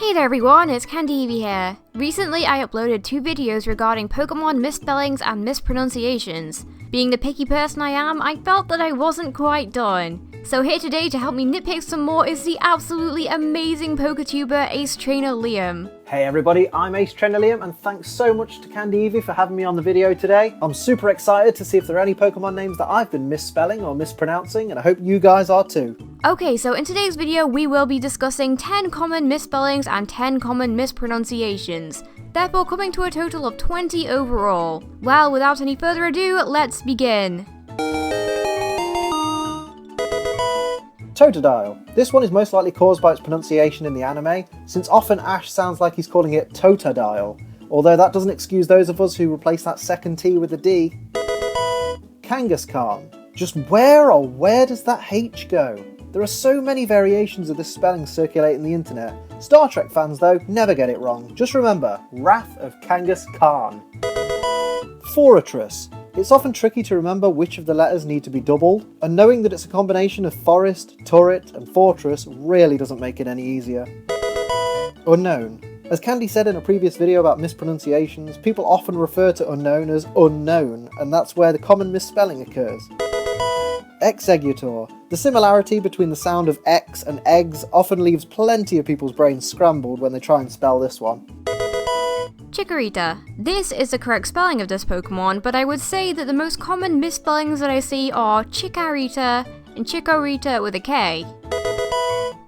Hey there everyone, it's CandyEvie here. Recently I uploaded 2 videos regarding Pokemon misspellings and mispronunciations. Being the picky person I am, I felt that I wasn't quite done. So here today to help me nitpick some more is the absolutely amazing PokeTuber Ace Trainer Liam. Hey everybody, I'm Ace Trainer Liam and thanks so much to CandyEvie for having me on the video today. I'm super excited to see if there are any Pokemon names that I've been misspelling or mispronouncing, and I hope you guys are too. Okay, so in today's video we will be discussing 10 common misspellings and 10 common mispronunciations, therefore coming to a total of 20 overall. Well, without any further ado, let's begin. Totodile. This one is most likely caused by its pronunciation in the anime, since often Ash sounds like he's calling it Totodile, although that doesn't excuse those of us who replace that second T with a D. Kangaskhan. Just where does that H go? There are so many variations of this spelling circulating the internet. Star Trek fans though, never get it wrong. Just remember, Wrath of Kangaskhan. Forretress. It's often tricky to remember which of the letters need to be doubled, and knowing that it's a combination of forest, turret, and fortress really doesn't make it any easier. Unknown. As Candy said in a previous video about mispronunciations, people often refer to unknown as unknown, and that's where the common misspelling occurs. Executor. The similarity between the sound of X and eggs often leaves plenty of people's brains scrambled when they try and spell this one. Chikorita. This is the correct spelling of this Pokemon, but I would say that the most common misspellings that I see are Chikorita and Chikorita with a K.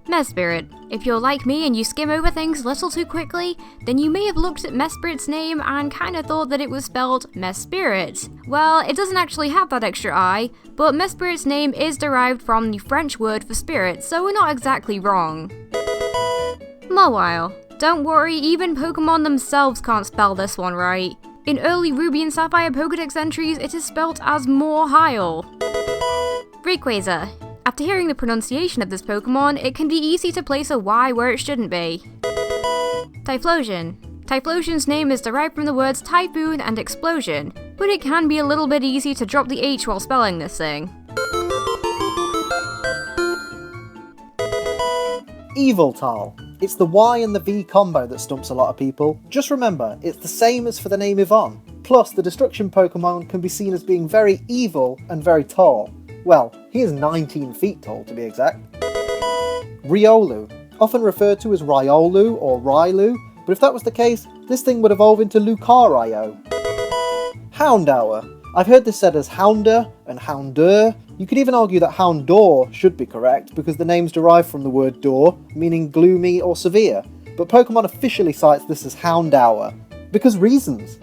Mesprit. If you're like me and you skim over things a little too quickly, then you may have looked at Mesprit's name and kinda thought that it was spelled Mespirit. Well, it doesn't actually have that extra I, but Mesprit's name is derived from the French word for spirit, so we're not exactly wrong. Mawile. Don't worry, even Pokemon themselves can't spell this one right. In early Ruby and Sapphire Pokedex entries, it is spelt as Morhile. Rayquaza. After hearing the pronunciation of this Pokemon, it can be easy to place a Y where it shouldn't be. Typhlosion. Typhlosion's name is derived from the words typhoon and explosion, but it can be a little bit easy to drop the H while spelling this thing. Yveltal. It's the Y and the V combo that stumps a lot of people. Just remember, it's the same as for the name Yvonne. Plus, the destruction Pokemon can be seen as being very evil and very tall. Well, he is 19 feet tall to be exact. Riolu. Often referred to as Riolu or Riolu, but if that was the case, this thing would evolve into Lucario. Houndour. I've heard this said as Hounder and Houndur. You could even argue that Houndour should be correct because the name's derived from the word door, meaning gloomy or severe, but Pokemon officially cites this as Houndour, because reasons.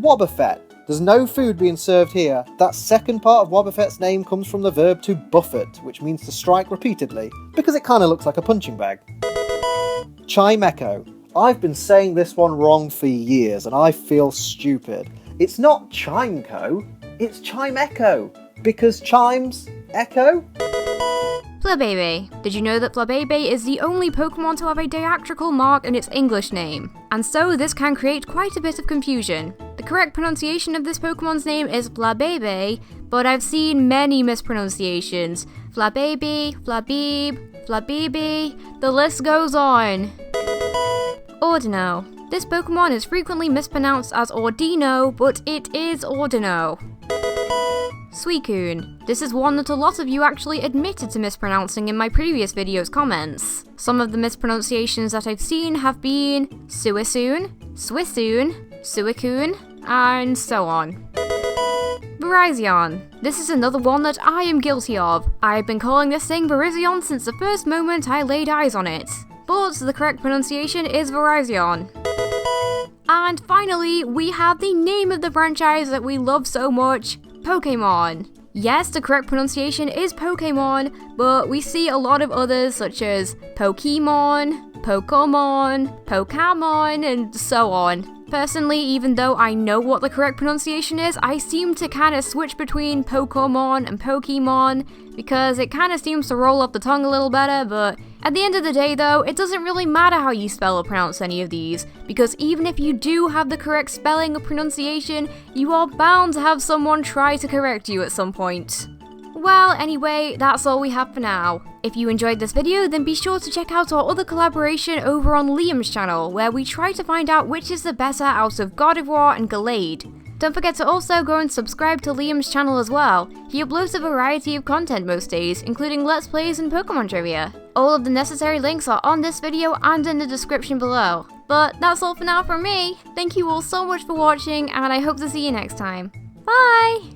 Wobbuffet. There's no food being served here. That second part of Wobbuffet's name comes from the verb to buffet, which means to strike repeatedly, because it kinda looks like a punching bag. Chimecho. I've been saying this one wrong for years, and I feel stupid. It's not Chimecho, it's Chimecho. Because chimes echo? Flabébé. Did you know that Flabébé is the only Pokemon to have a diacritical mark in its English name? And so this can create quite a bit of confusion. The correct pronunciation of this Pokemon's name is Flabébé, but I've seen many mispronunciations. Flabébé, Flabib, Flabibi, the list goes on. Ordino. This Pokemon is frequently mispronounced as Ordino, but it is Ordino. Suicune. This is one that a lot of you actually admitted to mispronouncing in my previous video's comments. Some of the mispronunciations that I've seen have been Suicune, Swissune, Suicune, and so on. Virizion. This is another one that I am guilty of. I've been calling this thing Virizion since the first moment I laid eyes on it. But the correct pronunciation is Virizion. And finally, we have the name of the franchise that we love so much, Pokemon. Yes, the correct pronunciation is Pokemon, but we see a lot of others such as Pokemon, Pokemon, Pokémon, and so on. Personally, even though I know what the correct pronunciation is, I seem to kind of switch between Pokemon and Pokemon because it kind of seems to roll off the tongue a little better, but at the end of the day though, it doesn't really matter how you spell or pronounce any of these, because even if you do have the correct spelling or pronunciation, you are bound to have someone try to correct you at some point. Well, anyway, that's all we have for now. If you enjoyed this video, then be sure to check out our other collaboration over on Liam's channel, where we try to find out which is the better out of Gardevoir and Gallade. Don't forget to also go and subscribe to Liam's channel as well. He uploads a variety of content most days, including Let's Plays and Pokemon trivia. All of the necessary links are on this video and in the description below. But that's all for now from me. Thank you all so much for watching, and I hope to see you next time. Bye!